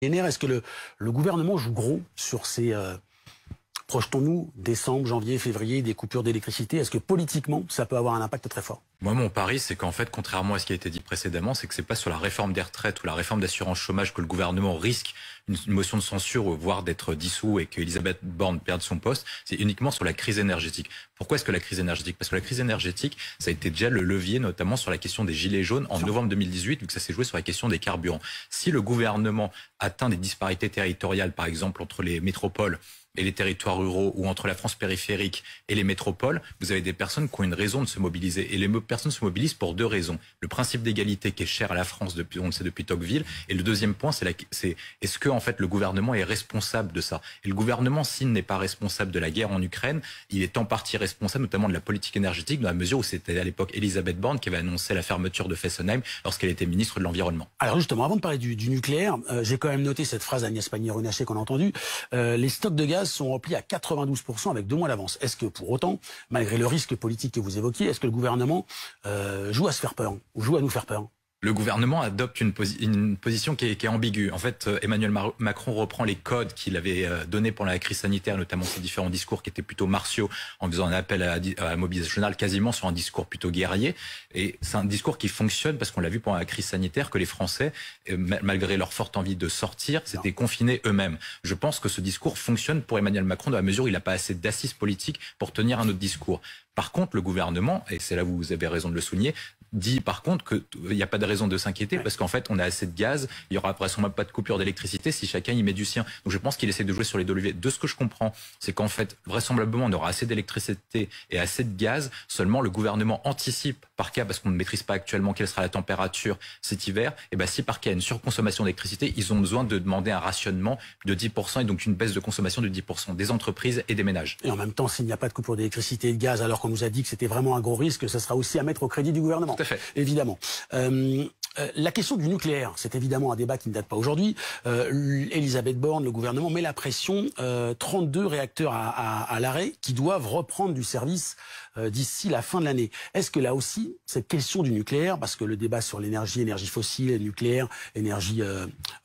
Est-ce que le gouvernement joue gros sur ces... projetons-nous, décembre, janvier, février, des coupures d'électricité. Est-ce que politiquement, ça peut avoir un impact très fort? Moi, mon pari, c'est qu'en fait, contrairement à ce qui a été dit précédemment, c'est que c'est pas sur la réforme des retraites ou la réforme d'assurance chômage que le gouvernement risque une motion de censure, voire d'être dissous et qu'Elisabeth Borne perde son poste. C'est uniquement sur la crise énergétique. Pourquoi est-ce que la crise énergétique? Parce que la crise énergétique, ça a été déjà le levier, notamment sur la question des gilets jaunes en novembre 2018, vu que ça s'est joué sur la question des carburants. Si le gouvernement atteint des disparités territoriales, par exemple, entre les métropoles et les territoires ruraux ou entre la France périphérique et les métropoles, vous avez des personnes qui ont une raison de se mobiliser. Et les personnes se mobilisent pour deux raisons. Le principe d'égalité qui est cher à la France depuis, on le sait depuis Tocqueville. Et le deuxième point, c'est est-ce que en fait le gouvernement est responsable de ça? Et le gouvernement, s'il n'est pas responsable de la guerre en Ukraine, il est en partie responsable notamment de la politique énergétique, dans la mesure où c'était à l'époque Elisabeth Borne qui avait annoncé la fermeture de Fessenheim lorsqu'elle était ministre de l'Environnement. Alors justement, avant de parler du nucléaire, j'ai quand même noté cette phrase d'Agnès Pannier-Runacher qu'on a entendue. Les stocks de gaz sont remplis à 92% avec 2 mois d'avance. Est-ce que pour autant, malgré le risque politique que vous évoquiez, est-ce que le gouvernement joue à se faire peur ou joue à nous faire peur? Le gouvernement adopte une position qui est ambiguë. En fait, Emmanuel Macron reprend les codes qu'il avait donnés pendant la crise sanitaire, notamment ses différents discours qui étaient plutôt martiaux, en faisant un appel à la mobilisation générale, quasiment sur un discours plutôt guerrier. Et c'est un discours qui fonctionne parce qu'on l'a vu pendant la crise sanitaire que les Français, malgré leur forte envie de sortir, s'étaient confinés eux-mêmes. Je pense que ce discours fonctionne pour Emmanuel Macron dans la mesure où il n'a pas assez d'assises politiques pour tenir un autre discours. Par contre, le gouvernement, et c'est là où vous avez raison de le souligner, dit par contre qu'il n'y a pas de raison de s'inquiéter parce qu'en fait, on a assez de gaz, il n'y aura vraisemblablement pas de coupure d'électricité si chacun y met du sien. Donc je pense qu'il essaie de jouer sur les deux leviers. De ce que je comprends, c'est qu'en fait, vraisemblablement, on aura assez d'électricité et assez de gaz, seulement le gouvernement anticipe par cas, parce qu'on ne maîtrise pas actuellement quelle sera la température cet hiver, et ben si par cas il y a une surconsommation d'électricité, ils ont besoin de demander un rationnement de 10% et donc une baisse de consommation de 10% des entreprises et des ménages. Et en même temps, s'il n'y a pas de coupure d'électricité et de gaz, alors qu'on nous a dit que c'était vraiment un gros risque, ça sera aussi à mettre au crédit du gouvernement. Tout à fait. Évidemment. La question du nucléaire, c'est évidemment un débat qui ne date pas aujourd'hui. Elisabeth Borne, le gouvernement met la pression. 32 réacteurs à l'arrêt qui doivent reprendre du service d'ici la fin de l'année. Est-ce que là aussi, cette question du nucléaire, parce que le débat sur l'énergie, énergie fossile, nucléaire, énergie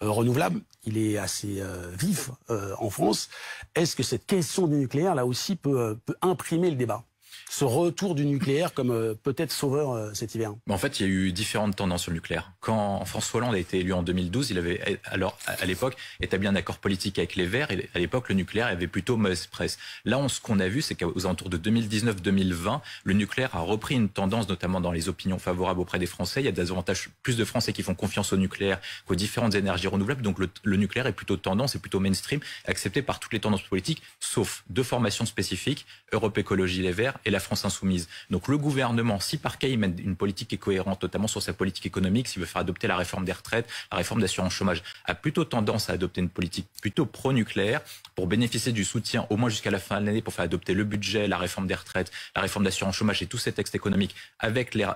renouvelable, il est assez vif en France. Est-ce que cette question du nucléaire, là aussi, peut imprimer le débat ? Ce retour du nucléaire comme peut-être sauveur cet hiver? En fait, il y a eu différentes tendances sur le nucléaire. Quand François Hollande a été élu en 2012, il avait alors à l'époque établi un accord politique avec les Verts et à l'époque le nucléaire avait plutôt mauvaise presse. Là, ce qu'on a vu, c'est qu'aux alentours de 2019-2020, le nucléaire a repris une tendance, notamment dans les opinions favorables auprès des Français. Il y a davantage plus de Français qui font confiance au nucléaire qu'aux différentes énergies renouvelables. Donc le nucléaire est plutôt tendance, est plutôt mainstream, accepté par toutes les tendances politiques, sauf deux formations spécifiques, Europe Écologie Les Verts et la France Insoumise. Donc le gouvernement, si par cas il mène une politique qui est cohérente, notamment sur sa politique économique, s'il veut faire adopter la réforme des retraites, la réforme d'assurance chômage, a plutôt tendance à adopter une politique plutôt pro-nucléaire pour bénéficier du soutien au moins jusqu'à la fin de l'année pour faire adopter le budget, la réforme des retraites, la réforme d'assurance chômage et tous ces textes économiques avec les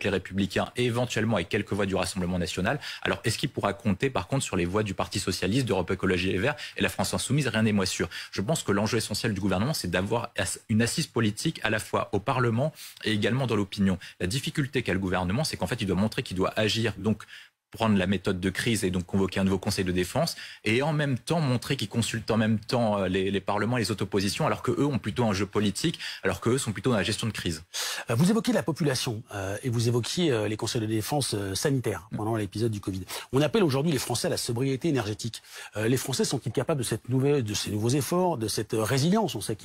Républicains et éventuellement avec quelques voix du Rassemblement national. Alors est-ce qu'il pourra compter par contre sur les voix du Parti socialiste, d'Europe Écologie Les Verts et la France Insoumise? Rien n'est moins sûr. Je pense que l'enjeu essentiel du gouvernement, c'est d'avoir une assise politique à la fois au Parlement et également dans l'opinion. La difficulté qu'a le gouvernement, c'est qu'en fait, il doit montrer qu'il doit agir, donc prendre la méthode de crise et donc convoquer un nouveau conseil de défense et en même temps montrer qu'ils consultent en même temps les parlements et les autres oppositions alors qu'eux ont plutôt un jeu politique, alors qu'eux sont plutôt dans la gestion de crise. Vous évoquiez la population et vous évoquiez les conseils de défense sanitaires pendant l'épisode du Covid. On appelle aujourd'hui les Français à la sobriété énergétique. Les Français sont-ils capables de ces nouveaux efforts, de cette résilience? On sait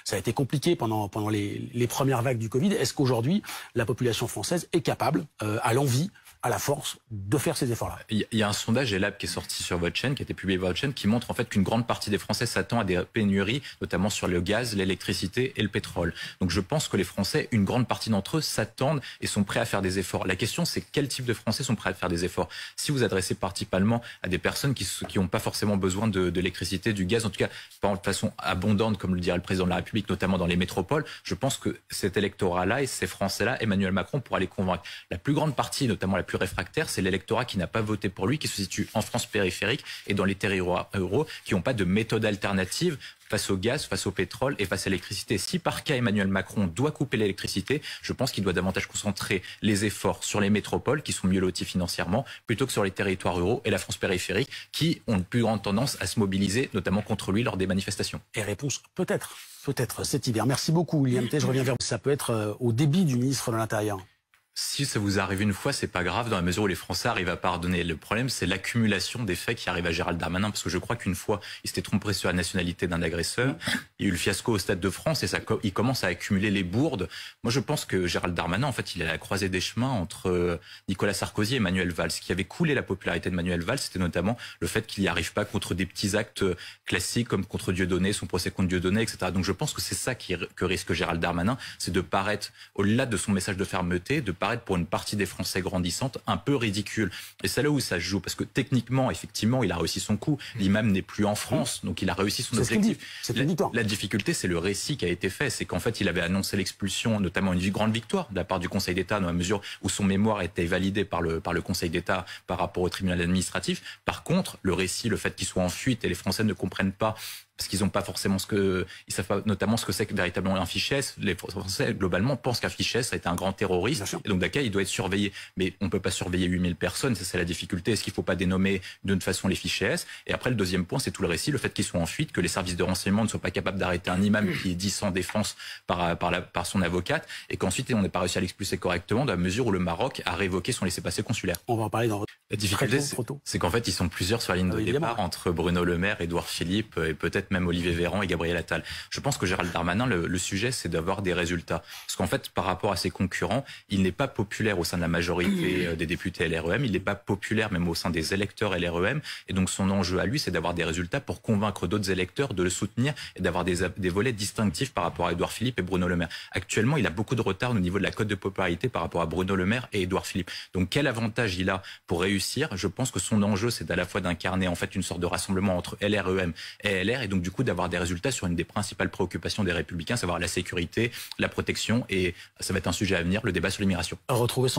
ça a été compliqué pendant les premières vagues du Covid. Est-ce qu'aujourd'hui la population française est capable, à l'envie, à la force de faire ces efforts-là? Il y a un sondage ELAB qui est sorti sur votre chaîne, qui a été publié sur votre chaîne, qui montre en fait qu'une grande partie des Français s'attend à des pénuries, notamment sur le gaz, l'électricité et le pétrole. Donc je pense que les Français, une grande partie d'entre eux s'attendent et sont prêts à faire des efforts. La question, c'est quel type de Français sont prêts à faire des efforts? Si vous adressez principalement à des personnes qui n'ont pas forcément besoin de l'électricité, du gaz, en tout cas pas de façon abondante, comme le dirait le président de la République, notamment dans les métropoles, je pense que cet électorat-là et ces Français-là, Emmanuel Macron pourra les convaincre. La plus grande partie, notamment la plus réfractaire, c'est l'électorat qui n'a pas voté pour lui, qui se situe en France périphérique et dans les territoires ruraux, qui n'ont pas de méthode alternative face au gaz, face au pétrole et face à l'électricité. Si par cas Emmanuel Macron doit couper l'électricité, je pense qu'il doit davantage concentrer les efforts sur les métropoles qui sont mieux loties financièrement plutôt que sur les territoires ruraux et la France périphérique qui ont une plus grande tendance à se mobiliser, notamment contre lui lors des manifestations. Et réponse peut-être cet hiver. Merci beaucoup William T. Je reviens vers vous. Ça peut être au débit du ministre de l'Intérieur. Si ça vous arrive une fois, c'est pas grave dans la mesure où les Français arrivent à pardonner. Le problème, c'est l'accumulation des faits qui arrivent à Gérald Darmanin, parce que je crois qu'une fois, il s'était trompé sur la nationalité d'un agresseur. Il y a eu le fiasco au Stade de France et il commence à accumuler les bourdes. Moi, je pense que Gérald Darmanin, en fait, il est à la croisée des chemins entre Nicolas Sarkozy et Manuel Valls. Ce qui avait coulé la popularité de Manuel Valls, c'était notamment le fait qu'il n'y arrive pas contre des petits actes classiques comme contre Dieudonné, son procès contre Dieudonné, etc. Donc, je pense que c'est ça que risque Gérald Darmanin, c'est de paraître, au-delà de son message de fermeté, de paraître pour une partie des Français grandissante un peu ridicule. Et c'est là où ça se joue, parce que techniquement, effectivement, il a réussi son coup. L'imam n'est plus en France, donc il a réussi son objectif. La difficulté, c'est le récit qui a été fait. C'est qu'en fait, il avait annoncé l'expulsion, notamment une grande victoire de la part du Conseil d'État, dans la mesure où son mémoire était validé par le Conseil d'État par rapport au tribunal administratif. Par contre, le récit, le fait qu'il soit en fuite et les Français ne comprennent pas, parce qu'ils n'ont pas forcément ils savent pas notamment ce que c'est que véritablement un fichier S. Les Français, globalement, pensent qu'un fichier S a été un grand terroriste. Et donc, d'accord, il doit être surveillé. Mais on ne peut pas surveiller 8000 personnes. Ça, c'est la difficulté. Est-ce qu'il ne faut pas dénommer d'une façon les fichiers S? Et après, le deuxième point, c'est tout le récit, le fait qu'ils soient en fuite, que les services de renseignement ne soient pas capables d'arrêter un imam qui est dit sans défense par son avocate, et qu'ensuite, on n'est pas réussi à l'expulser correctement, dans la mesure où le Maroc a révoqué son laissez-passer consulaire. On va en parler dans la difficulté, c'est qu'en fait, ils sont plusieurs sur la ligne de départ, entre Bruno Le Maire, Édouard Philippe, et peut-être même Olivier Véran et Gabriel Attal. Je pense que Gérald Darmanin, le sujet, c'est d'avoir des résultats. Parce qu'en fait, par rapport à ses concurrents, il n'est pas populaire au sein de la majorité des députés LREM, il n'est pas populaire même au sein des électeurs LREM, et donc son enjeu à lui, c'est d'avoir des résultats pour convaincre d'autres électeurs de le soutenir et d'avoir des volets distinctifs par rapport à Édouard Philippe et Bruno Le Maire. Actuellement, il a beaucoup de retard au niveau de la cote de popularité par rapport à Bruno Le Maire et Édouard Philippe. Donc, quel avantage il a pour réussir? Je pense que son enjeu, c'est à la fois d'incarner en fait une sorte de rassemblement entre LREM et LR, et donc du coup d'avoir des résultats sur une des principales préoccupations des Républicains, savoir la sécurité, la protection, et ça va être un sujet à venir, le débat sur l'immigration. Retrouver son